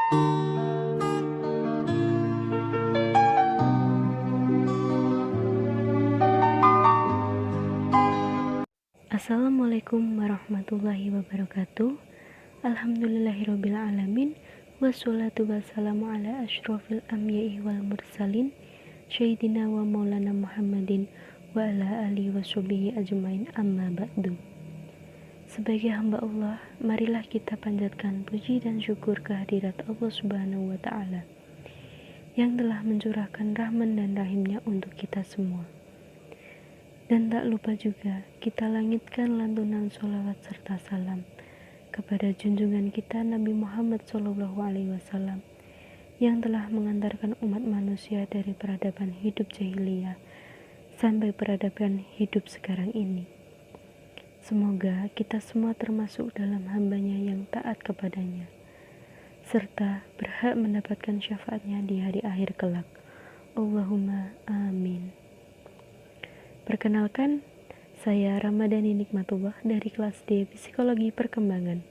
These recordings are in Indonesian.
Assalamualaikum warahmatullahi wabarakatuh. Alhamdulillahirrabbilalamin. Wassalatu wassalamu ala ashrafil anbiya'i wal mursalin Sayyidina wa maulana Muhammadin wa ala alihi wa sahbihi ajmain, amma ba'du. Sebagai hamba Allah, marilah kita panjatkan puji dan syukur kehadirat Allah subhanahu wa ta'ala yang telah mencurahkan rahman dan rahimnya untuk kita semua. Dan tak lupa juga kita langitkan lantunan sholawat serta salam kepada junjungan kita Nabi Muhammad SAW yang telah mengantarkan umat manusia dari peradaban hidup jahiliyah sampai peradaban hidup sekarang ini. Semoga kita semua termasuk dalam hambanya yang taat kepadanya serta berhak mendapatkan syafaatnya di hari akhir kelak. Allahumma amin. Perkenalkan, saya Ramadhani Nikmatullah dari kelas D Psikologi Perkembangan.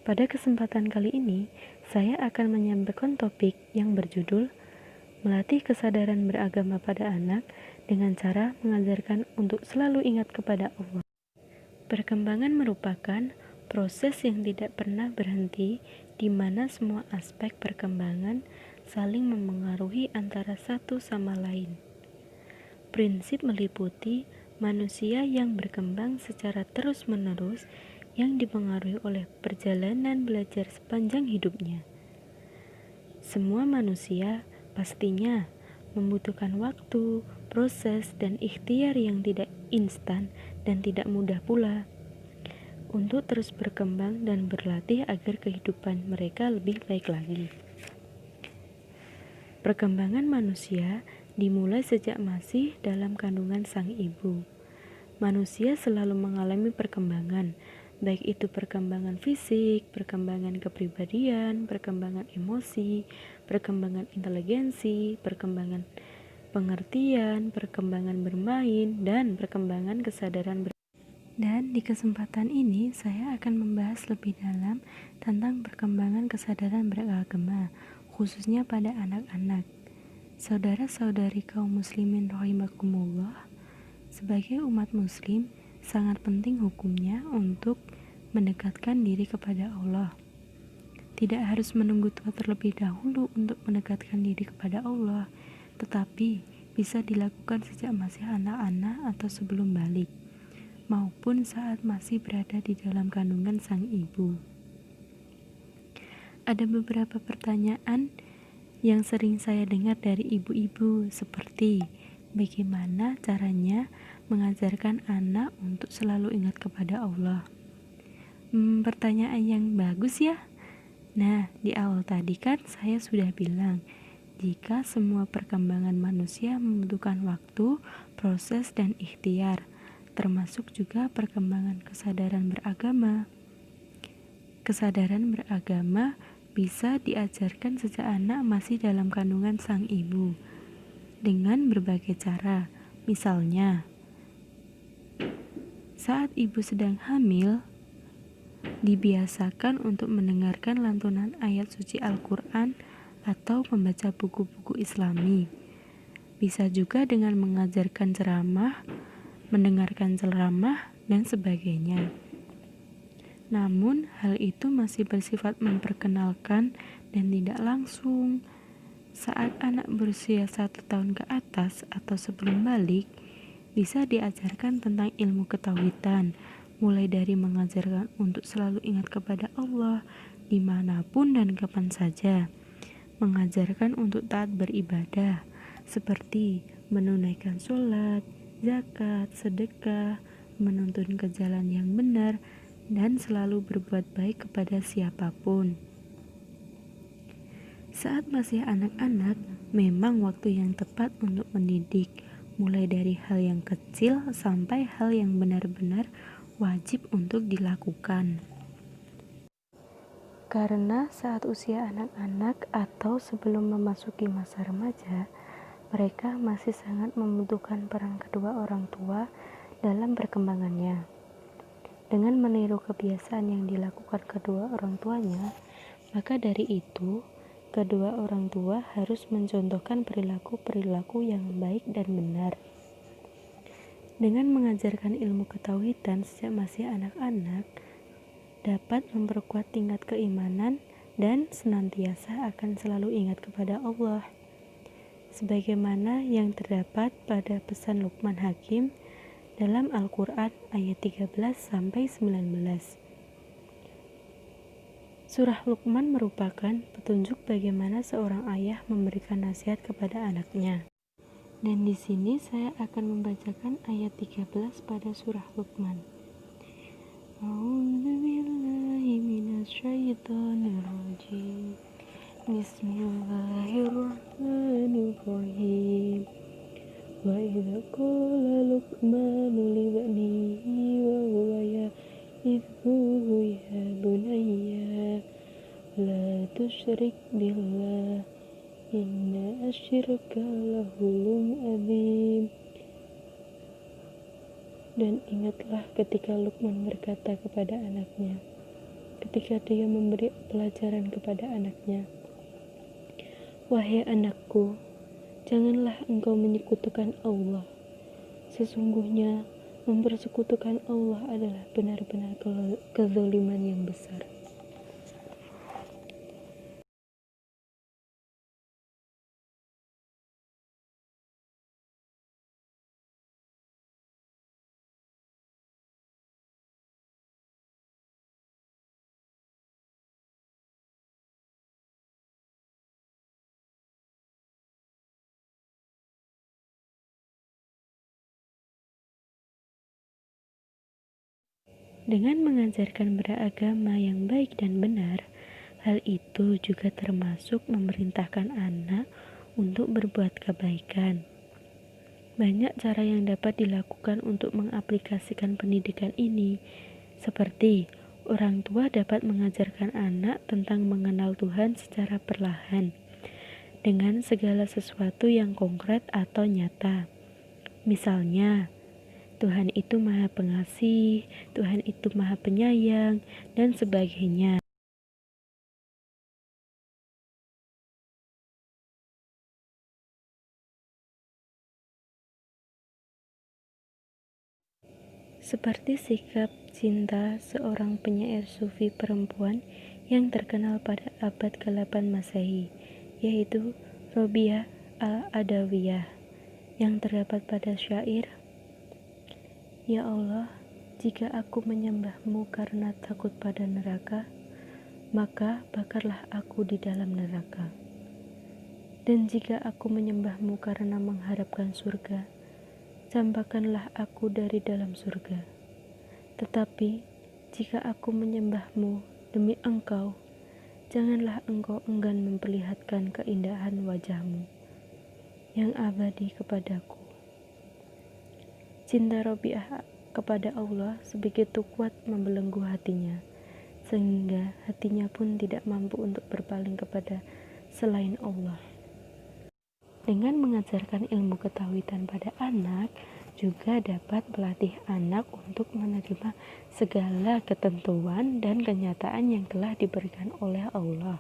Pada kesempatan kali ini, saya akan menyampaikan topik yang berjudul Melatih Kesadaran Beragama pada Anak dengan cara mengajarkan untuk selalu ingat kepada Allah. Perkembangan merupakan proses yang tidak pernah berhenti, di mana semua aspek perkembangan saling memengaruhi antara satu sama lain. Prinsip meliputi manusia yang berkembang secara terus-menerus yang dipengaruhi oleh perjalanan belajar sepanjang hidupnya. Semua manusia pastinya membutuhkan waktu, proses, dan ikhtiar yang tidak instan dan tidak mudah pula untuk terus berkembang dan berlatih agar kehidupan mereka lebih baik lagi. Perkembangan manusia dimulai sejak masih dalam kandungan sang ibu. Manusia selalu mengalami perkembangan, baik itu perkembangan fisik, perkembangan kepribadian, perkembangan emosi, perkembangan inteligensi, perkembangan pengertian, perkembangan bermain, dan perkembangan kesadaran Dan di kesempatan ini saya akan membahas lebih dalam tentang perkembangan kesadaran beragama, khususnya pada anak-anak. Saudara-saudari kaum muslimin rahimakumullah, sebagai umat muslim sangat penting hukumnya untuk mendekatkan diri kepada Allah. Tidak harus menunggu tua terlebih dahulu untuk mendekatkan diri kepada Allah, tetapi bisa dilakukan sejak masih anak-anak atau sebelum balik, maupun saat masih berada di dalam kandungan sang ibu. Ada beberapa pertanyaan yang sering saya dengar dari ibu-ibu, seperti bagaimana caranya mengajarkan anak untuk selalu ingat kepada Allah. Pertanyaan yang bagus ya. Nah, di awal tadi kan saya sudah bilang, jika semua perkembangan manusia membutuhkan waktu, proses, dan ikhtiar, termasuk juga perkembangan kesadaran beragama. Kesadaran beragama bisa diajarkan sejak anak masih dalam kandungan sang ibu dengan berbagai cara. Misalnya, saat ibu sedang hamil, dibiasakan untuk mendengarkan lantunan ayat suci Al-Quran atau membaca buku-buku Islami. Bisa juga dengan mengajarkan ceramah, mendengarkan ceramah, dan sebagainya. Namun, hal itu masih bersifat memperkenalkan dan tidak langsung. Saat anak berusia 1 tahun ke atas atau sebelum balik, bisa diajarkan tentang ilmu ketauhidan, mulai dari mengajarkan untuk selalu ingat kepada Allah dimanapun dan kapan saja, mengajarkan untuk taat beribadah, seperti menunaikan sholat, zakat, sedekah, menuntun ke jalan yang benar, dan selalu berbuat baik kepada siapapun. Saat masih anak-anak, memang waktu yang tepat untuk mendidik, mulai dari hal yang kecil sampai hal yang benar-benar wajib untuk dilakukan. Karena saat usia anak-anak atau sebelum memasuki masa remaja, mereka masih sangat membutuhkan peran kedua orang tua dalam perkembangannya. Dengan meniru kebiasaan yang dilakukan kedua orang tuanya, Maka dari itu, kedua orang tua harus mencontohkan perilaku-perilaku yang baik dan benar. Dengan mengajarkan ilmu ketauhidan sejak masih anak-anak, dapat memperkuat tingkat keimanan dan senantiasa akan selalu ingat kepada Allah. Sebagaimana yang terdapat pada pesan Luqman Hakim dalam Al-Quran ayat 13-19. Surah Luqman merupakan petunjuk bagaimana seorang ayah memberikan nasihat kepada anaknya. Dan di sini saya akan membacakan ayat 13 pada surah Luqman. A'udzubillahi minasyaitonirrajim. Bismillahirrahmanirrahim. Wa idza qala Luqmanu li banihi wa huwa ya'idhuhu ya bunayya la tusyrik billah inna asyirka lahulum adzim. Dan ingatlah ketika Luqman berkata kepada anaknya, ketika dia memberi pelajaran kepada anaknya, wahai anakku, janganlah engkau menyekutukan Allah. Sesungguhnya mempersekutukan Allah adalah benar-benar kezaliman yang besar. Dengan mengajarkan beragama yang baik dan benar, hal itu juga termasuk memerintahkan anak untuk berbuat kebaikan. Banyak cara yang dapat dilakukan untuk mengaplikasikan pendidikan ini, seperti orang tua dapat mengajarkan anak tentang mengenal Tuhan secara perlahan, dengan segala sesuatu yang konkret atau nyata. Misalnya, Tuhan itu Maha Pengasih, Tuhan itu Maha Penyayang, dan sebagainya. Seperti sikap cinta seorang penyair sufi perempuan yang terkenal pada abad ke-8 Masehi, yaitu Robiah al-Adawiyah, yang terdapat pada syair, Ya Allah, jika aku menyembahmu karena takut pada neraka, maka bakarlah aku di dalam neraka. Dan jika aku menyembahmu karena mengharapkan surga, campakkanlah aku dari dalam surga. Tetapi jika aku menyembahmu demi engkau, janganlah engkau enggan memperlihatkan keindahan wajahmu yang abadi kepadaku. Cinta Robiah kepada Allah sebegitu kuat membelenggu hatinya, sehingga hatinya pun tidak mampu untuk berpaling kepada selain Allah. Dengan mengajarkan ilmu ketauhidan pada anak, juga dapat melatih anak untuk menerima segala ketentuan dan kenyataan yang telah diberikan oleh Allah.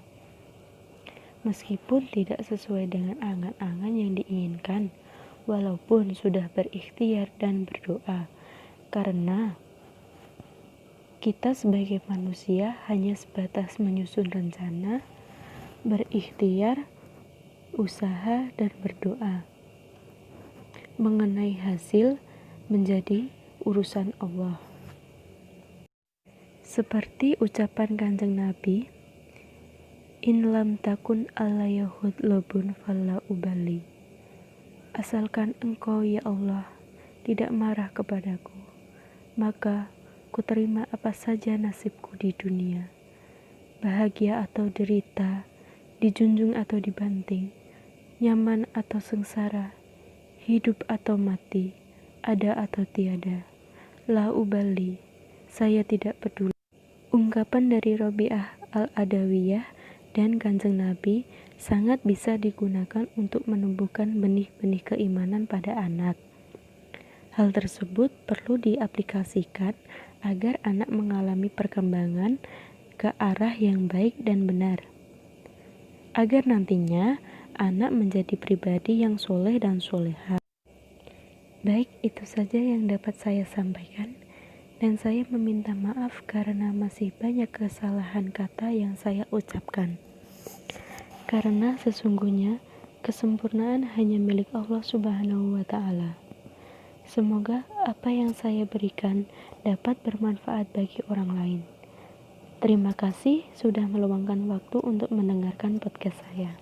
Meskipun tidak sesuai dengan angan-angan yang diinginkan, walaupun sudah berikhtiar dan berdoa, karena kita sebagai manusia hanya sebatas menyusun rencana, berikhtiar, usaha, dan berdoa. Mengenai hasil menjadi urusan Allah. Seperti ucapan Kanjeng Nabi, In lam takun alla yahud lobun falla ubali. Asalkan engkau ya Allah tidak marah kepadaku, maka ku terima apa saja nasibku di dunia. Bahagia atau derita, dijunjung atau dibanting, nyaman atau sengsara, hidup atau mati, ada atau tiada, la ubali, saya tidak peduli. Ungkapan dari Robiah al-Adawiyah dan Kanjeng Nabi sangat bisa digunakan untuk menumbuhkan benih-benih keimanan pada anak. Hal tersebut perlu diaplikasikan agar anak mengalami perkembangan ke arah yang baik dan benar, agar nantinya anak menjadi pribadi yang soleh dan soleha. Baik, itu saja yang dapat saya sampaikan, dan saya meminta maaf karena masih banyak kesalahan kata yang saya ucapkan. Karena sesungguhnya kesempurnaan hanya milik Allah Subhanahu wa Ta'ala. Semoga apa yang saya berikan dapat bermanfaat bagi orang lain. Terima kasih sudah meluangkan waktu untuk mendengarkan podcast saya.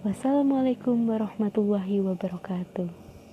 Wassalamualaikum warahmatullahi wabarakatuh.